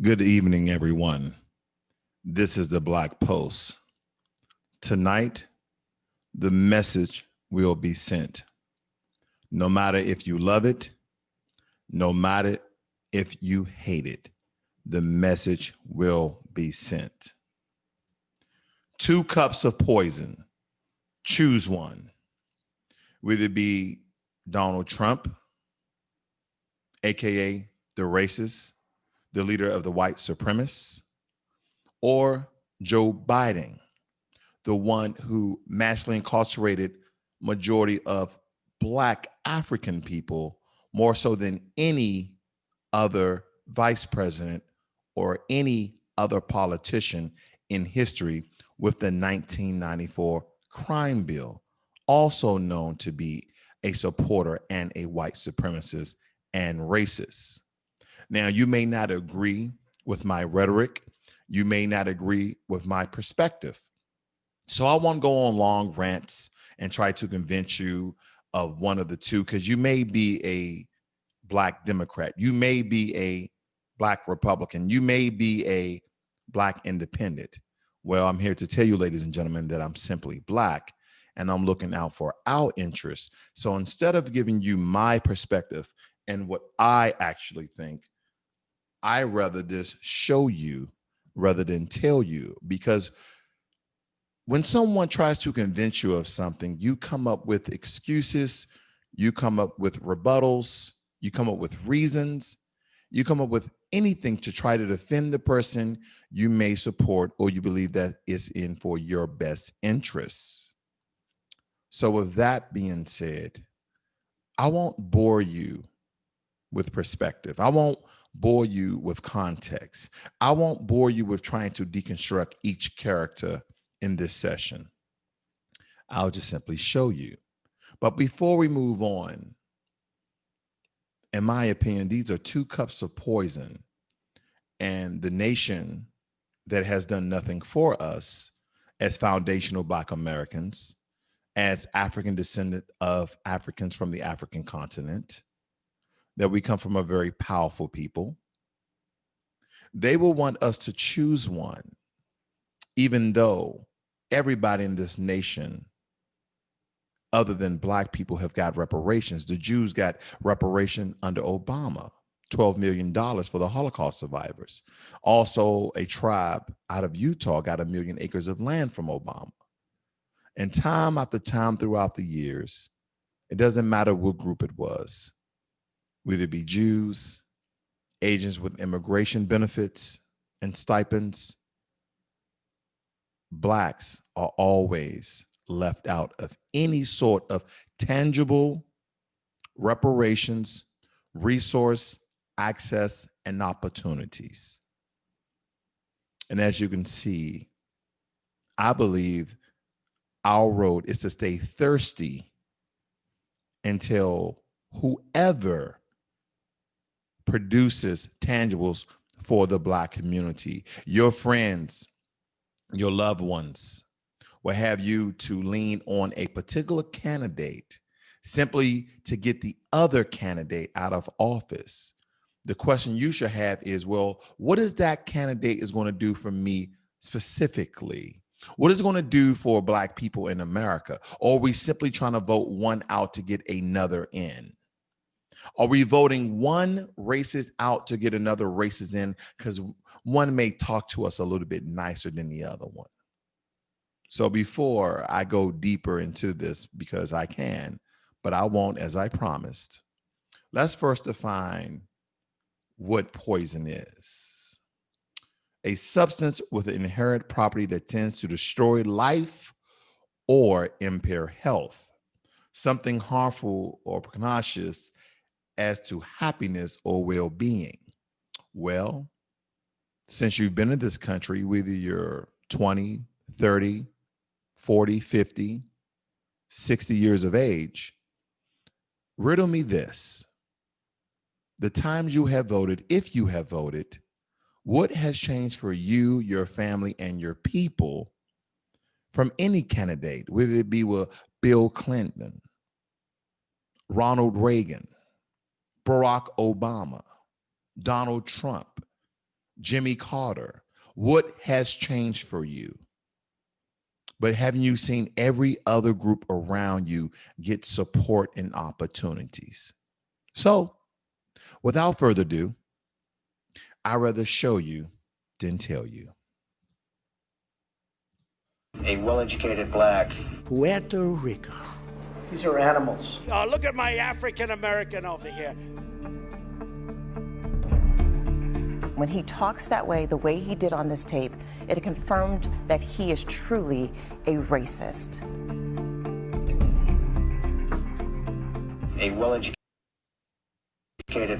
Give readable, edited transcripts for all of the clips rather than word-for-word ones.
Good evening, everyone. This is the Black Post. Tonight, the message will be sent. No matter if you love it, no matter if you hate it, the message will be sent. 2 cups of poison. Choose one. Will it be Donald Trump, aka the racist, the leader of the white supremacists, or Joe Biden, the one who massively incarcerated majority of Black African people more so than any other vice president or any other politician in history with the 1994 crime bill, also known to be a supporter and a white supremacist and racist. Now, you may not agree with my rhetoric. You may not agree with my perspective. So I won't go on long rants and try to convince you of one of the two, because you may be a Black Democrat. You may be a Black Republican. You may be a Black independent. Well, I'm here to tell you, ladies and gentlemen, that I'm simply Black and I'm looking out for our interests. So instead of giving you my perspective and what I actually think, I rather just show you rather than tell you, because when someone tries to convince you of something, you come up with excuses, you come up with rebuttals, you come up with reasons, you come up with anything to try to defend the person you may support or you believe that is in for your best interests. So with that being said, I won't bore you with perspective. I won't bore you with context. I won't bore you with trying to deconstruct each character in this session. I'll just simply show you. But before we move on, in my opinion, these are 2 cups of poison, and the nation that has done nothing for us as foundational Black Americans, as African descendant of Africans from the African continent, that we come from a very powerful people. They will want us to choose one, even though everybody in this nation, other than Black people, have got reparations. The Jews got reparation under Obama, $12 million for the Holocaust survivors. Also, a tribe out of Utah got 1 million acres of land from Obama. And time after time throughout the years, it doesn't matter what group it was, whether it be Jews, agents with immigration benefits and stipends, Blacks are always left out of any sort of tangible reparations, resource, access, and opportunities. And as you can see, I believe our road is to stay thirsty until whoever produces tangibles for the Black community, your friends, your loved ones, will have you to lean on a particular candidate simply to get the other candidate out of office. The question you should have is, well, what is that candidate is going to do for me specifically? What is it going to do for Black people in America? Or are we simply trying to vote one out to get another in? Are we voting one racist out to get another racist in because one may talk to us a little bit nicer than the other one? So before I go deeper into this, because I can, but I won't, as I promised, let's first define what poison is. A substance with an inherent property that tends to destroy life or impair health, something harmful or pernicious as to happiness or well-being. Well, since you've been in this country, whether you're 20, 30, 40, 50, 60 years of age, riddle me this. The times you have voted, if you have voted, what has changed for you, your family, and your people from any candidate, whether it be with Bill Clinton, Ronald Reagan, Barack Obama, Donald Trump, Jimmy Carter. What has changed for you? But haven't you seen every other group around you get support and opportunities? So, without further ado, I'd rather show you than tell you. A well-educated black. Puerto Rico. These are animals. Look at my African American over here. When he talks that way, the way he did on this tape, it confirmed that he is truly a racist. A well-educated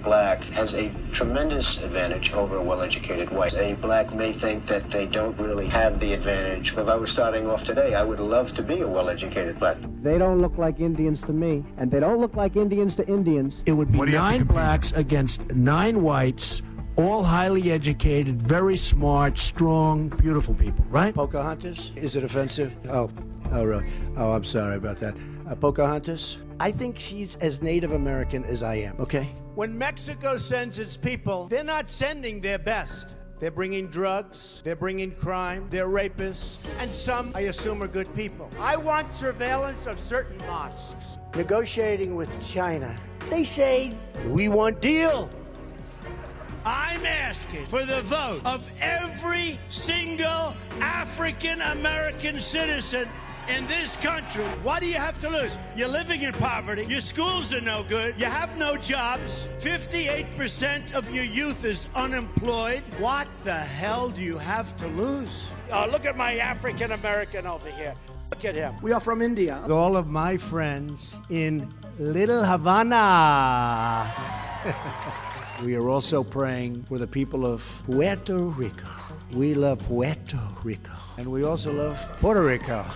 black has a tremendous advantage over a well-educated white. A black may think that they don't really have the advantage. If I was starting off today, I would love to be a well-educated black. They don't look like Indians to me, and they don't look like Indians to Indians. It would be 9 blacks against 9 whites, all highly educated, very smart, strong, beautiful people, right? Pocahontas? Is it offensive? Oh, really? Oh, I'm sorry about that. Pocahontas? I think she's as Native American as I am, okay? When Mexico sends its people, they're not sending their best. They're bringing drugs, they're bringing crime, they're rapists, and some, I assume, are good people. I want surveillance of certain mosques. Negotiating with China. They say, we want deal. I'm asking for the vote of every single African American citizen in this country. What do you have to lose? You're living in poverty. Your schools are no good. You have no jobs. 58% of your youth is unemployed. What the hell do you have to lose? Look at my African American over here. Look at him. We are from India. All of my friends in Little Havana. We are also praying for the people of Puerto Rico. We love Puerto Rico. And we also love Puerto Rico.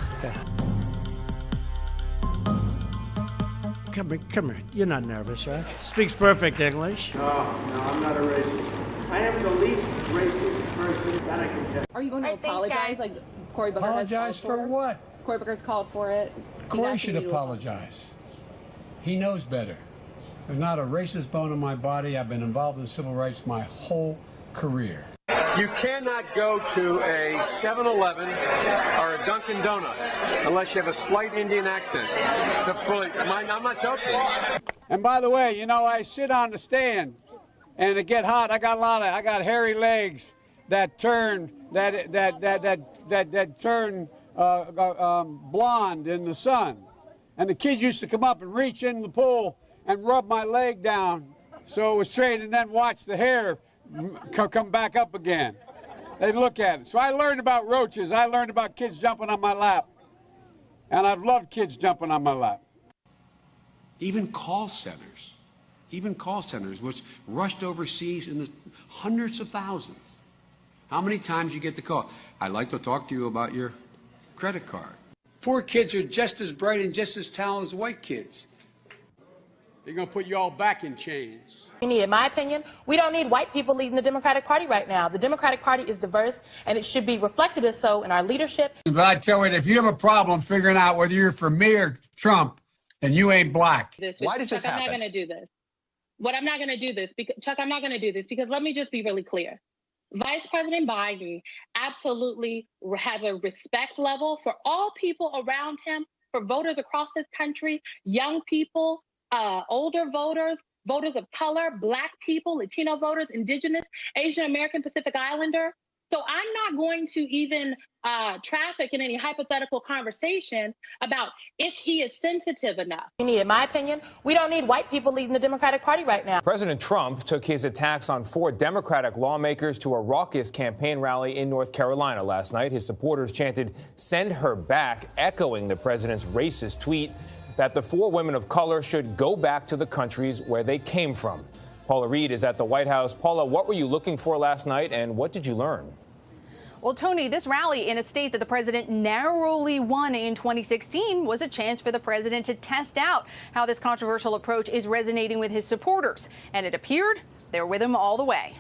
Come here. You're not nervous, right? Speaks perfect English. No, I'm not a racist. I am the least racist person that I can tell. Are you going to apologize like Cory Booker apologize has called for what? Cory Booker's called for it. Cory should apologize. He knows better. There's not a racist bone in my body. I've been involved in civil rights my whole career. You cannot go to a 7-Eleven or a Dunkin' Donuts unless you have a slight Indian accent. I'm not joking. And by the way, you know, I sit on the stand and it get hot. I got hairy legs that turn turn blonde in the sun. And the kids used to come up and reach in the pool and rub my leg down so it was straight, and then watch the hair come back up again. They look at it. So I learned about roaches. I learned about kids jumping on my lap. And I've loved kids jumping on my lap. Even call centers, which rushed overseas in the hundreds of thousands. How many times you get the call? I'd like to talk to you about your credit card. Poor kids are just as bright and just as talented as white kids. They're going to put you all back in chains. In my opinion, we don't need white people leading the Democratic Party right now. The Democratic Party is diverse, and it should be reflected as so in our leadership. But I tell you, if you have a problem figuring out whether you're for me or Trump, then you ain't black. Why does this happen? I'm not going to do this. I'm not going to do this, because let me just be really clear. Vice President Biden absolutely has a respect level for all people around him, for voters across this country, young people, older voters, voters of color, Black people, Latino voters, Indigenous, Asian American, Pacific Islander. So I'm not going to even traffic in any hypothetical conversation about if he is sensitive enough. In my opinion, we don't need white people leading the Democratic Party right now. President Trump took his attacks on 4 Democratic lawmakers to a raucous campaign rally in North Carolina last night. His supporters chanted, "Send her back," echoing the president's racist tweet that the 4 women of color should go back to the countries where they came from. Paula Reed is at the White House. Paula, what were you looking for last night, and what did you learn? Well, Tony, this rally in a state that the president narrowly won in 2016 was a chance for the president to test out how this controversial approach is resonating with his supporters. And it appeared they're with him all the way.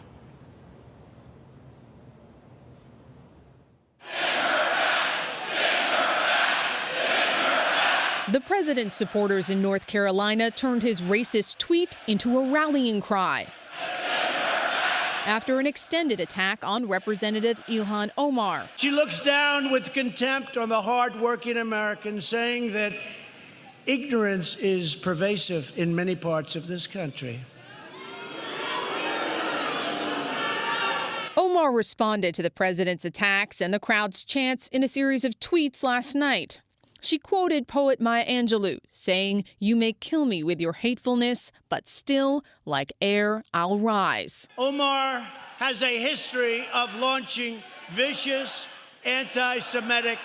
The president's supporters in North Carolina turned his racist tweet into a rallying cry after an extended attack on Representative Ilhan Omar. She looks down with contempt on the hard-working Americans, saying that ignorance is pervasive in many parts of this country. Omar responded to the president's attacks and the crowd's chants in a series of tweets last night. She quoted poet Maya Angelou, saying, "You may kill me with your hatefulness, but still, like air, I'll rise." Omar has a history of launching vicious anti-Semitic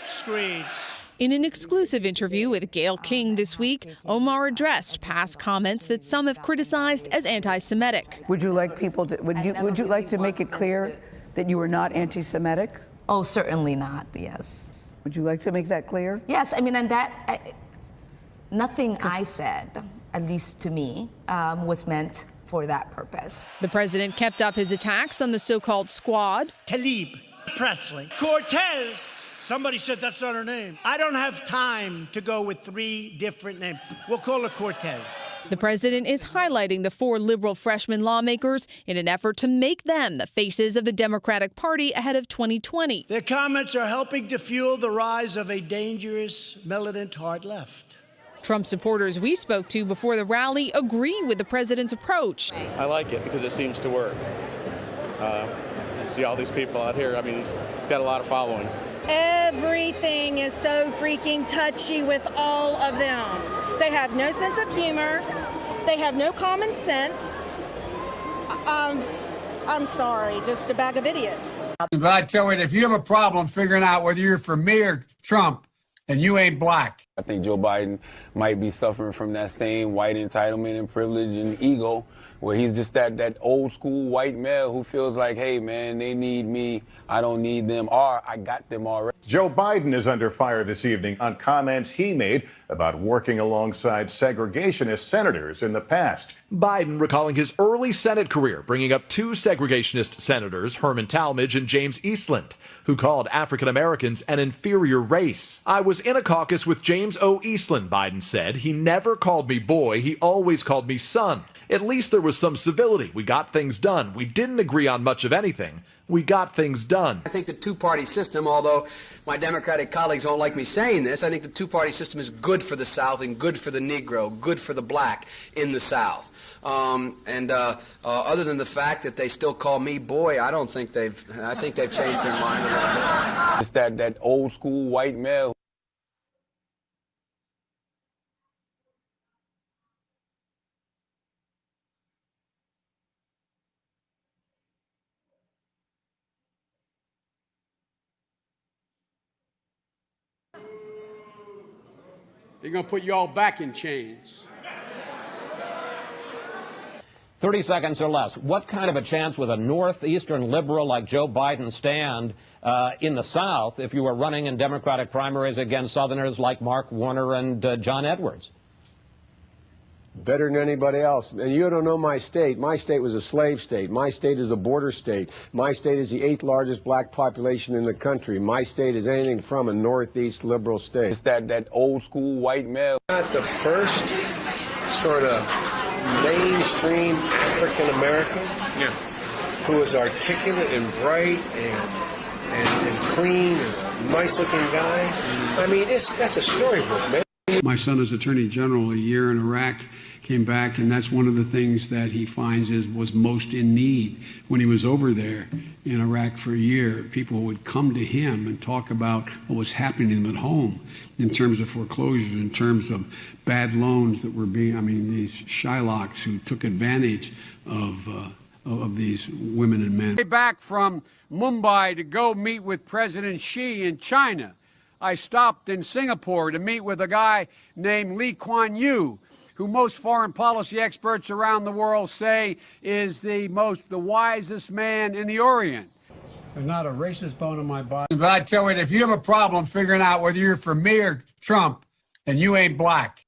screeds. In an exclusive interview with Gayle King this week, Omar addressed past comments that some have criticized as anti-Semitic. Would you like people to, would you like to make it clear that you are not anti-Semitic? Oh, certainly not, yes. Would you like to make that clear? Yes, I mean, and that, nothing I said, at least to me, was meant for that purpose. The president kept up his attacks on the so-called squad. Talib, Presley, Cortez. Somebody said that's not her name. I don't have time to go with 3 different names. We'll call her Cortez. The president is highlighting the 4 liberal freshman lawmakers in an effort to make them the faces of the Democratic Party ahead of 2020. Their comments are helping to fuel the rise of a dangerous, militant hard left. Trump supporters we spoke to before the rally agree with the president's approach. I like it because it seems to work. I see all these people out here. I mean, he's got a lot of following. Everything is so freaking touchy with all of them. They have no sense of humor. They have no common sense. I'm sorry, just a bag of idiots. But I tell you, if you have a problem figuring out whether you're for me or Trump, and you ain't black. I think Joe Biden might be suffering from that same white entitlement and privilege and ego, where he's just that old school white male who feels like, hey, man, they need me, I don't need them, or I got them already. Joe Biden is under fire this evening on comments he made about working alongside segregationist senators in the past. Biden recalling his early Senate career, bringing up 2 segregationist senators, Herman Talmadge and James Eastland, who called African Americans an inferior race. "I was in a caucus with James O. Eastland," Biden said. "He never called me boy. He always called me son. At least there was some civility. We got things done. We didn't agree on much of anything. We got things done." I think the two-party system, although my Democratic colleagues don't like me saying this, I think the two-party system is good for the South and good for the Negro, good for the black in the South. Other than the fact that they still call me boy, I think they've changed their mind a little bit. It's that old school white male. They're going to put you all back in chains. 30 seconds or less. What kind of a chance would a northeastern liberal like Joe Biden stand in the South if you were running in Democratic primaries against Southerners like Mark Warner and John Edwards? Better than anybody else. And you don't know my state. My state was a slave state. My state is a border state. My state is the 8th largest black population in the country. My state is anything from a northeast liberal state. It's that old school white male. Not the first sort of mainstream African American who is articulate and bright and clean and a nice looking guy. I mean, that's a storybook, man. My son is Attorney General a year in Iraq, came back, and that's one of the things that he finds was most in need. When he was over there in Iraq for a year, people would come to him and talk about what was happening to them at home in terms of foreclosures, in terms of bad loans that were these Shylocks who took advantage of these women and men. Back from Mumbai to go meet with President Xi in China. I stopped in Singapore to meet with a guy named Lee Kuan Yew, who most foreign policy experts around the world say is the wisest man in the Orient. There's not a racist bone in my body. But I tell you, if you have a problem figuring out whether you're for me or Trump, and you ain't black.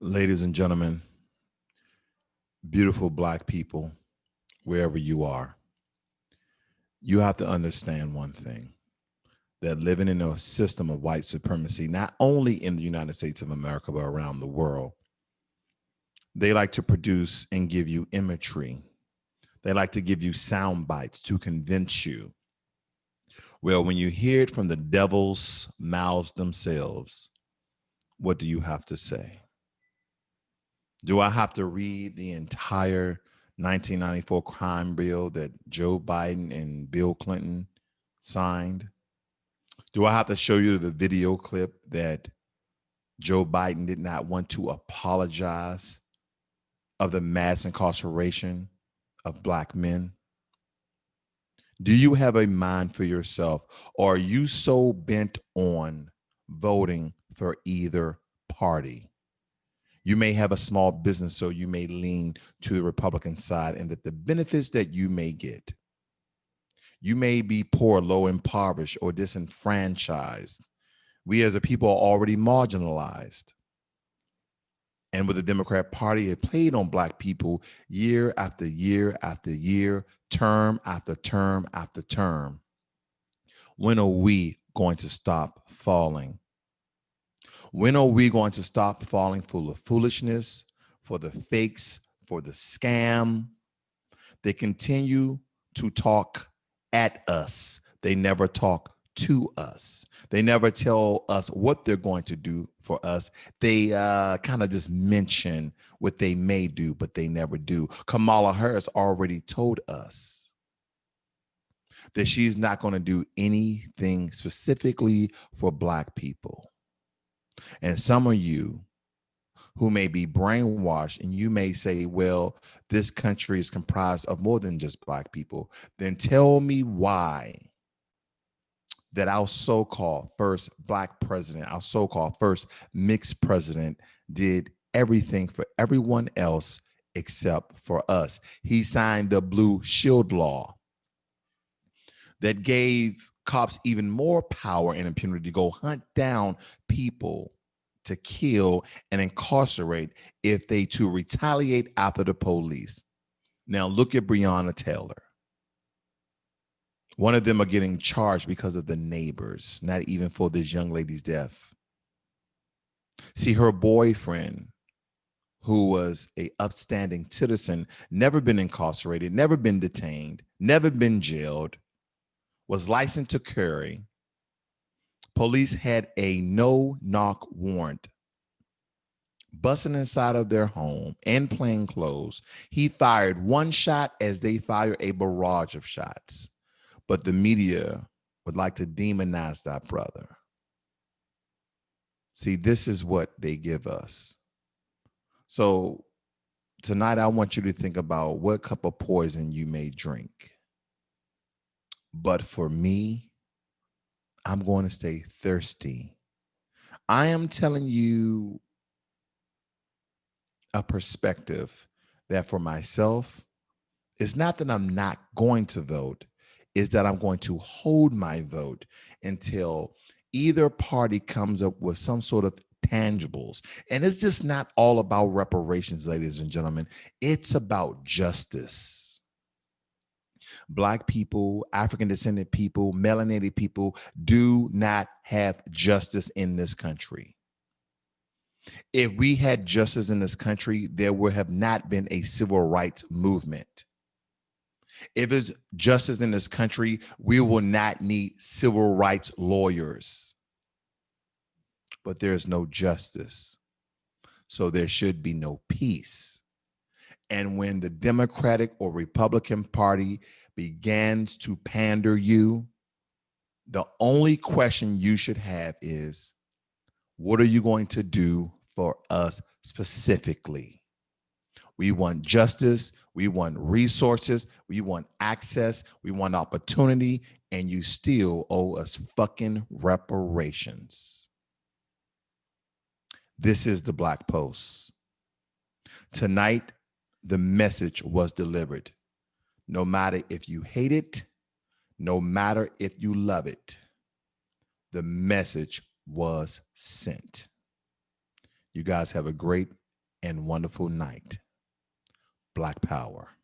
Ladies and gentlemen, beautiful Black people, wherever you are, you have to understand one thing, that living in a system of white supremacy, not only in the United States of America, but around the world, they like to produce and give you imagery. They like to give you sound bites to convince you. Well, when you hear it from the devil's mouths themselves, what do you have to say? Do I have to read the entire 1994 crime bill that Joe Biden and Bill Clinton signed? Do I have to show you the video clip that Joe Biden did not want to apologize of the mass incarceration of Black men? Do you have a mind for yourself, or are you so bent on voting for either party? You may have a small business, so you may lean to the Republican side, and that the benefits that you may get, you may be poor, low, impoverished, or disenfranchised. We as a people are already marginalized. And with the Democrat Party, it played on Black people year after year after year, term after term after term. When are we going to stop falling? When are we going to stop falling for the foolishness, for the fakes, for the scam? They continue to talk at us. They never talk to us. They never tell us what they're going to do for us. They kind of just mention what they may do, but they never do. Kamala Harris already told us that she's not going to do anything specifically for Black people. And some of you who may be brainwashed, and you may say, well, this country is comprised of more than just Black people, then tell me why that our so-called first Black president, our so-called first mixed president, did everything for everyone else except for us. He signed the Blue Shield law that gave cops even more power and impunity to go hunt down people to kill and incarcerate if they to retaliate after the police. Now look at Breonna Taylor. One of them are getting charged because of the neighbors, not even for this young lady's death. See, her boyfriend, who was an upstanding citizen, never been incarcerated, never been detained, never been jailed, was licensed to carry. Police had a no-knock warrant, busting inside of their home in plain clothes. He fired one shot as they fired a barrage of shots. But the media would like to demonize that brother. See, this is what they give us. So tonight, I want you to think about what cup of poison you may drink. But for me, I'm going to stay thirsty. I am telling you a perspective that for myself, it's not that I'm not going to vote, is that I'm going to hold my vote until either party comes up with some sort of tangibles. And it's just not all about reparations, ladies and gentlemen. It's about justice. Black people, African descendant people, melanated people do not have justice in this country. If we had justice in this country, there would have not been a civil rights movement. If it's justice in this country, we will not need civil rights lawyers. But there's no justice, so there should be no peace. And when the Democratic or Republican Party begins to pander you, the only question you should have is, what are you going to do for us specifically? We want justice, we want resources, we want access, we want opportunity, and you still owe us fucking reparations. This is the Black Post. Tonight, the message was delivered. No matter if you hate it, no matter if you love it, the message was sent. You guys have a great and wonderful night. Black Power.